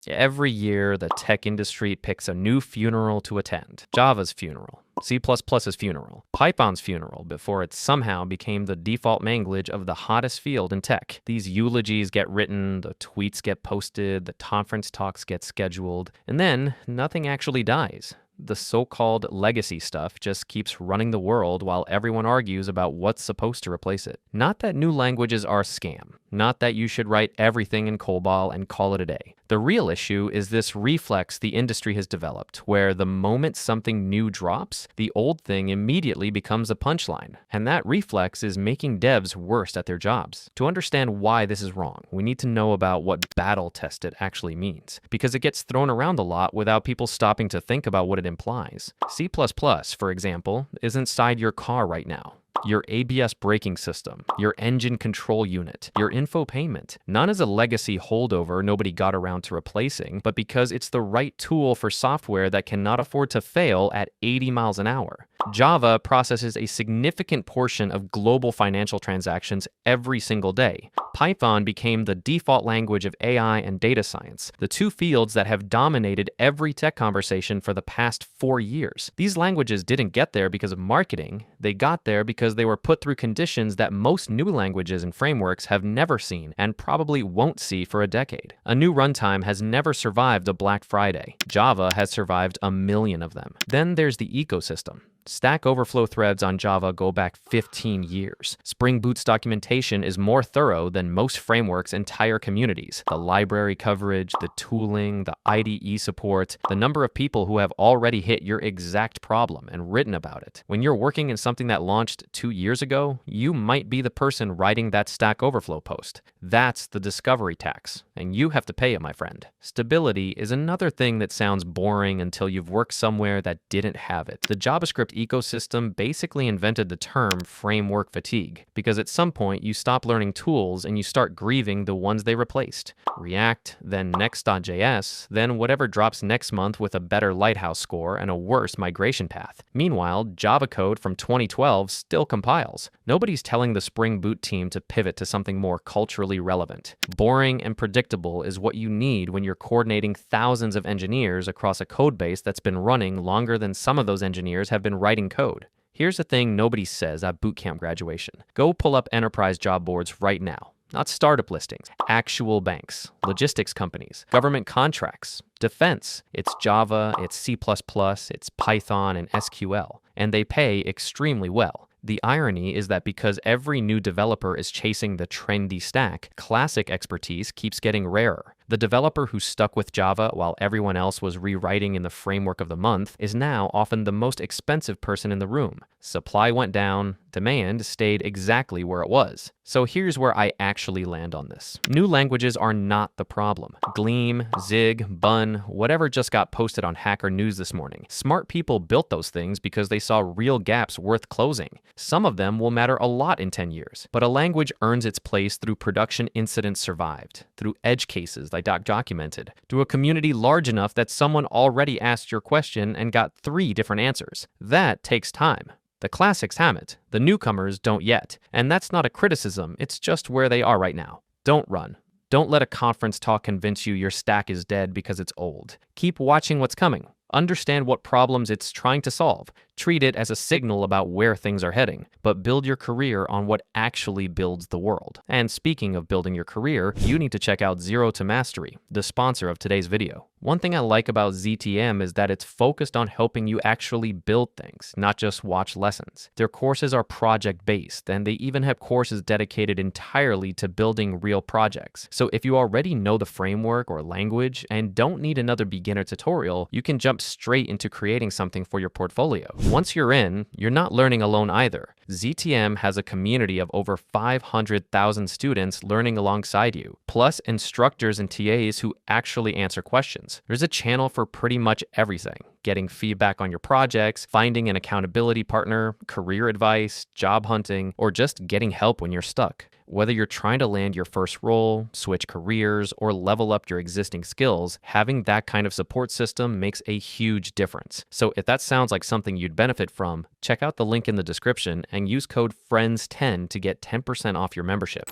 Every year, the tech industry picks a new funeral to attend. Java's funeral, C++'s funeral, Python's funeral before it somehow became the default language of the hottest field in tech. These eulogies get written, the tweets get posted, the conference talks get scheduled, and then nothing actually dies. The so-called legacy stuff just keeps running the world while everyone argues about what's supposed to replace it. Not that new languages are a scam. Not that you should write everything in COBOL and call it a day. The real issue is this reflex the industry has developed, where the moment something new drops, the old thing immediately becomes a punchline. And that reflex is making devs worse at their jobs. To understand why this is wrong, we need to know about what battle-tested actually means, because it gets thrown around a lot without people stopping to think about what it implies. C++, for example, is inside your car right now. Your ABS braking system, your engine control unit, your infotainment. None is a legacy holdover nobody got around to replacing, but because it's the right tool for software that cannot afford to fail at 80 miles an hour. Java processes a significant portion of global financial transactions every single day. Python became the default language of AI and data science, the two fields that have dominated every tech conversation for the past 4 years. These languages didn't get there because of marketing. They got there because they were put through conditions that most new languages and frameworks have never seen and probably won't see for a decade. A new runtime has never survived a Black Friday. Java has survived a million of them. Then there's the ecosystem. Stack Overflow threads on Java go back 15 years. Spring Boot's documentation is more thorough than most frameworks' entire communities. The library coverage, the tooling, the IDE support, the number of people who have already hit your exact problem and written about it. When you're working in something that launched 2 years ago, you might be the person writing that Stack Overflow post. That's the discovery tax, and you have to pay it, my friend. Stability is another thing that sounds boring until you've worked somewhere that didn't have it. The JavaScript ecosystem basically invented the term framework fatigue, because at some point you stop learning tools and you start grieving the ones they replaced. React, then Next.js, then whatever drops next month with a better Lighthouse score and a worse migration path. Meanwhile, Java code from 2012 still compiles. Nobody's telling the Spring Boot team to pivot to something more culturally relevant. Boring and predictable is what you need when you're coordinating thousands of engineers across a code base that's been running longer than some of those engineers have been writing code. Here's the thing nobody says at bootcamp graduation. Go pull up enterprise job boards right now. Not startup listings, actual banks, logistics companies, government contracts, defense. It's Java, it's C++, it's Python and SQL, and they pay extremely well. The irony is that because every new developer is chasing the trendy stack, classic expertise keeps getting rarer. The developer who stuck with Java while everyone else was rewriting in the framework of the month is now often the most expensive person in the room. Supply went down, demand stayed exactly where it was. So here's where I actually land on this. New languages are not the problem. Gleam, Zig, Bun, whatever just got posted on Hacker News this morning. Smart people built those things because they saw real gaps worth closing. Some of them will matter a lot in 10 years. But a language earns its place through production incidents survived, through edge cases like documented, through a community large enough that someone already asked your question and got 3 different answers. That takes time. The classics haven't. The newcomers don't yet. And that's not a criticism, it's just where they are right now. Don't run. Don't let a conference talk convince you your stack is dead because it's old. Keep watching what's coming. Understand what problems it's trying to solve. Treat it as a signal about where things are heading, but build your career on what actually builds the world. And speaking of building your career, you need to check out Zero to Mastery, the sponsor of today's video. One thing I like about ZTM is that it's focused on helping you actually build things, not just watch lessons. Their courses are project-based, and they even have courses dedicated entirely to building real projects. So if you already know the framework or language and don't need another beginner tutorial, you can jump straight into creating something for your portfolio. Once you're in, you're not learning alone either. ZTM has a community of over 500,000 students learning alongside you, plus instructors and TAs who actually answer questions. There's a channel for pretty much everything: getting feedback on your projects, finding an accountability partner, career advice, job hunting, or just getting help when you're stuck. Whether you're trying to land your first role, switch careers, or level up your existing skills, having that kind of support system makes a huge difference. So if that sounds like something you'd benefit from, check out the link in the description and use code FRIENDS10 to get 10% off your membership.